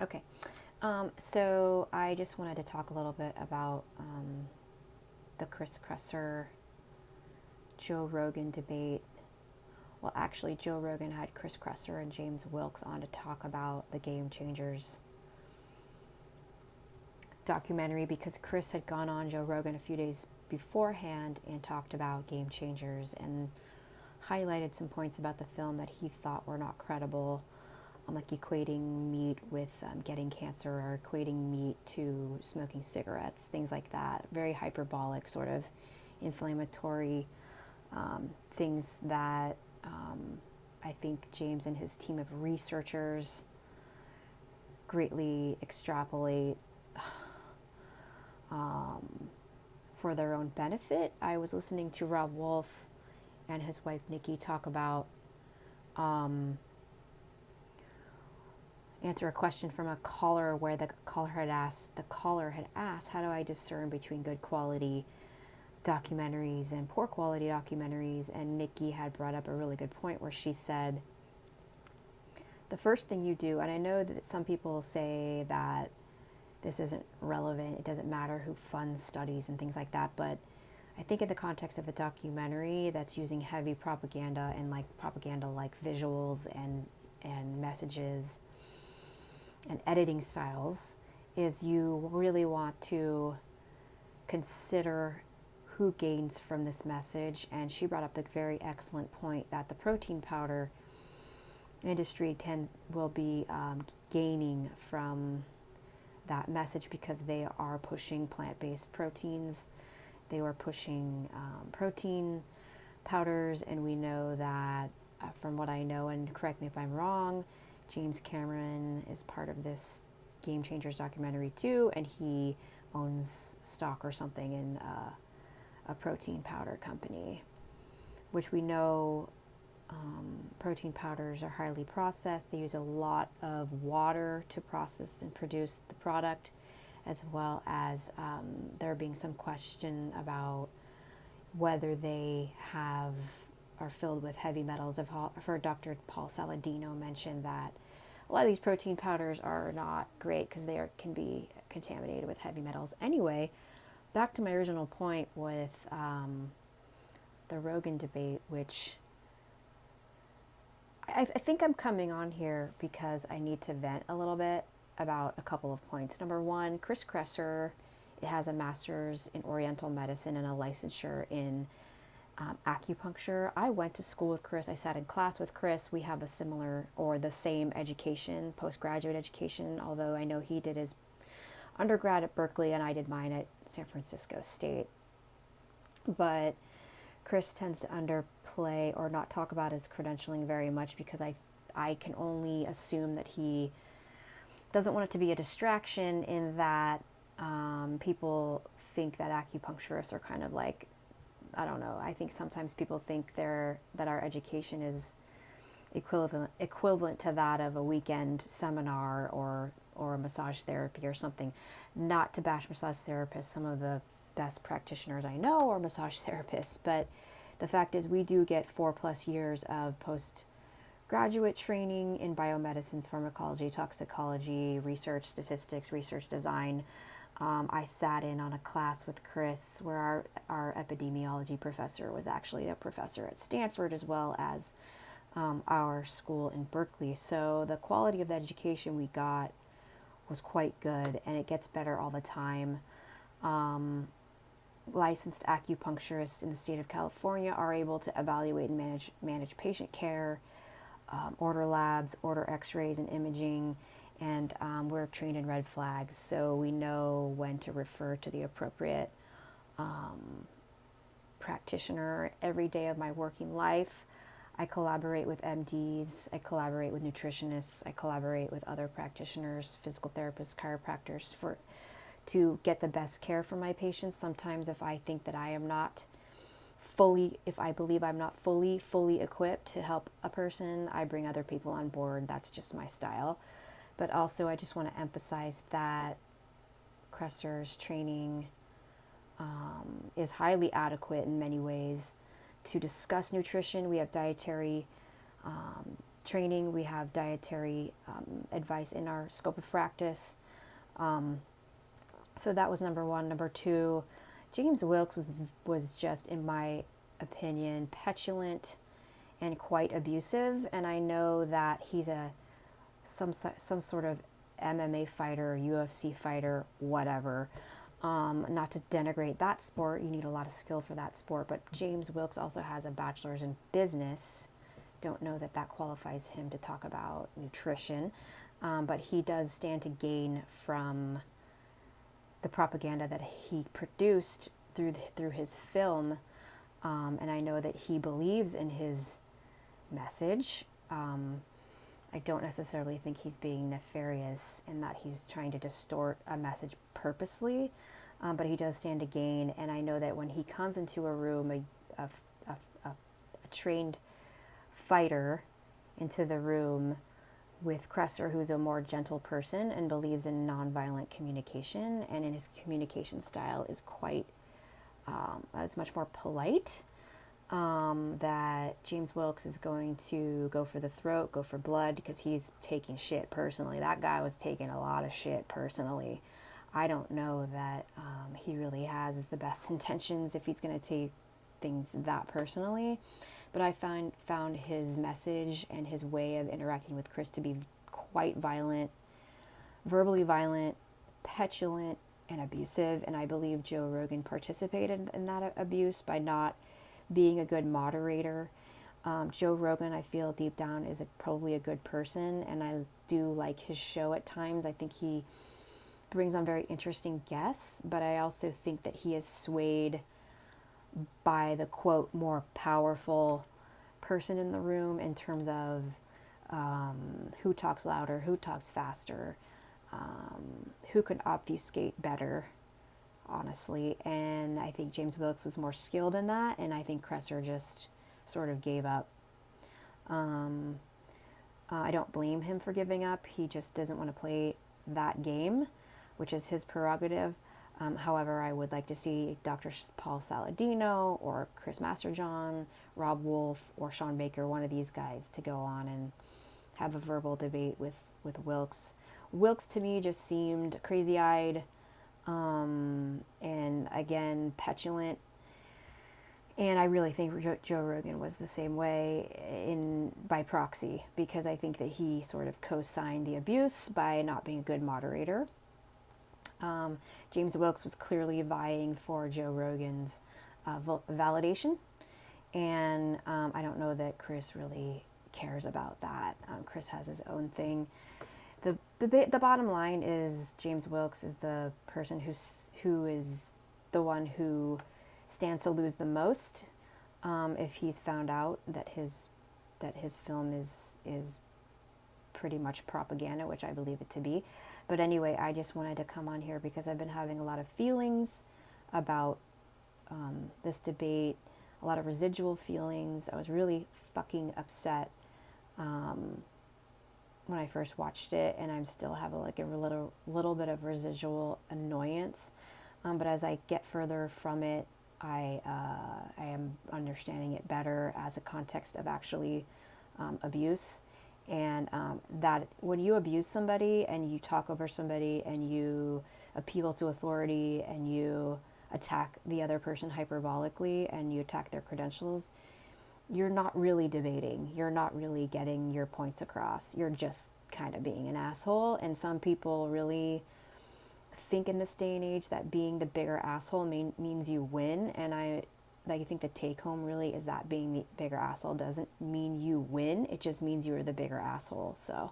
Okay. So I just wanted to talk a little bit about the Chris Kresser Joe Rogan debate. Well, actually, Joe Rogan had Chris Kresser and James Wilks on to talk about the Game Changers documentary because Chris had gone on Joe Rogan a few days beforehand and talked about Game Changers and highlighted some points about the film that he thought were not credible, like equating meat with getting cancer or equating meat to smoking cigarettes, things like that. Very hyperbolic, sort of inflammatory things that I think James and his team of researchers greatly extrapolate for their own benefit. I was listening to Rob Wolf and his wife Nikki talk about answer a question from a caller where the caller had asked, how do I discern between good quality documentaries and poor quality documentaries? And Nikki had brought up a really good point where she said, the first thing you do, and I know that some people say that this isn't relevant, it doesn't matter who funds studies and things like that, but I think in the context of a documentary that's using heavy propaganda and like propaganda like visuals and messages and editing styles, is you really want to consider who gains from this message. And she brought up the very excellent point that the protein powder industry will be gaining from that message because they are pushing plant-based proteins. They were pushing protein powders, and we know that from what I know, and correct me if I'm wrong, James Cameron is part of this Game Changers documentary too, and he owns stock or something in a protein powder company, which we know protein powders are highly processed. They use a lot of water to process and produce the product, as well as there being some question about whether they are filled with heavy metals. I've heard Dr. Paul Saladino mention that a lot of these protein powders are not great because can be contaminated with heavy metals. Anyway, back to my original point with the Rogan debate, which I think I'm coming on here because I need to vent a little bit about a couple of points. Number one, Chris Kresser has a master's in Oriental medicine and a licensure in acupuncture. I went to school with Chris. I sat in class with Chris. We have a similar or the same education, postgraduate education, although I know he did his undergrad at Berkeley and I did mine at San Francisco State. But Chris tends to underplay or not talk about his credentialing very much because I can only assume that he doesn't want it to be a distraction, in that people think that acupuncturists are kind of like, I don't know, I think sometimes people think that our education is equivalent to that of a weekend seminar or massage therapy or something. Not to bash massage therapists, some of the best practitioners I know are massage therapists, but the fact is we do get 4+ years of postgraduate training in biomedicines, pharmacology, toxicology, research statistics, research design. I sat in on a class with Chris where our epidemiology professor was actually a professor at Stanford as well as our school in Berkeley. So the quality of the education we got was quite good, and it gets better all the time. Licensed acupuncturists in the state of California are able to evaluate and manage patient care, order labs, order x-rays and imaging, and we're trained in red flags, so we know when to refer to the appropriate practitioner. Every day of my working life, I collaborate with MDs, I collaborate with nutritionists, I collaborate with other practitioners, physical therapists, chiropractors, to get the best care for my patients. Sometimes if I think that I am not if I believe I'm not fully equipped to help a person, I bring other people on board. That's just my style. But also I just want to emphasize that Kresser's training is highly adequate in many ways to discuss nutrition. We have dietary training. We have dietary advice in our scope of practice. So that was number one. Number two, James Wilks was just, in my opinion, petulant and quite abusive. And I know that he's some sort of MMA fighter, UFC fighter, whatever. Not to denigrate that sport, you need a lot of skill for that sport. But James Wilks also has a bachelor's in business. Don't know that that qualifies him to talk about nutrition, but he does stand to gain from the propaganda that he produced through his film, and I know that he believes in his message. I don't necessarily think he's being nefarious in that he's trying to distort a message purposely, but he does stand to gain. And I know that when he comes into a room, a trained fighter into the room with Kresser, who's a more gentle person and believes in nonviolent communication, and in his communication style is quite, it's much more polite. That James Wilks is going to go for the throat, go for blood, because he's taking shit personally. That guy was taking a lot of shit personally. I don't know that he really has the best intentions if he's going to take things that personally. But I found his message and his way of interacting with Chris to be quite violent, verbally violent, petulant, and abusive. And I believe Joe Rogan participated in that abuse by not being a good moderator. Joe Rogan, I feel deep down, is probably a good person, and I do like his show at times. I think he brings on very interesting guests, but I also think that he is swayed by the, quote, more powerful person in the room in terms of who talks louder, who talks faster, who can obfuscate better, honestly. And I think James Wilks was more skilled in that, and I think Kresser just sort of gave up. I don't blame him for giving up. He just doesn't want to play that game, which is his prerogative. However, I would like to see Dr. Paul Saladino or Chris Masterjohn, Rob Wolf, or Sean Baker, one of these guys, to go on and have a verbal debate with Wilks. Wilks to me just seemed crazy-eyed, and again, petulant. And I really think Joe Rogan was the same way by proxy, because I think that he sort of co-signed the abuse by not being a good moderator. James Wilks was clearly vying for Joe Rogan's validation, and I don't know that Chris really cares about that. Chris has his own thing. The bottom line is James Wilks is the person who is the one who stands to lose the most if he's found out that his film is pretty much propaganda, which I believe it to be. But anyway, I just wanted to come on here because I've been having a lot of feelings about this debate, a lot of residual feelings. I was really fucking upset when I first watched it, and I still have a little bit of residual annoyance. But as I get further from it, I am understanding it better as a context of actually abuse. And that when you abuse somebody and you talk over somebody and you appeal to authority and you attack the other person hyperbolically and you attack their credentials, you're not really debating. You're not really getting your points across. You're just kind of being an asshole. And some people really think in this day and age that being the bigger asshole means you win. And I think the take home really is that being the bigger asshole doesn't mean you win. It just means you're the bigger asshole. So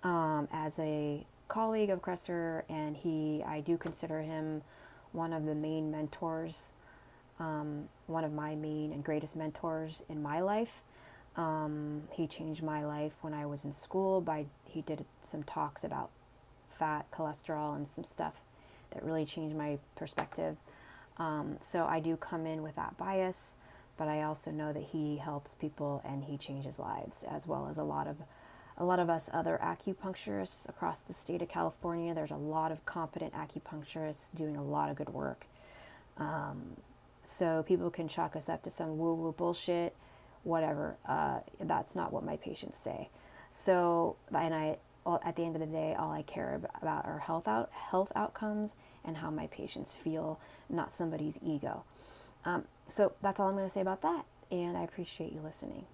as a colleague of Kresser, and I do consider him one of the main mentors, one of my main and greatest mentors in my life. He changed my life when I was in school he did some talks about fat, cholesterol, and some stuff that really changed my perspective. So I do come in with that bias, but I also know that he helps people and he changes lives, as well as a lot of us other acupuncturists across the state of California. There's a lot of competent acupuncturists doing a lot of good work. So people can chalk us up to some woo-woo bullshit. whatever. That's not what my patients say. So, at the end of the day, all I care about are health outcomes and how my patients feel, not somebody's ego. So that's all I'm going to say about that. And I appreciate you listening.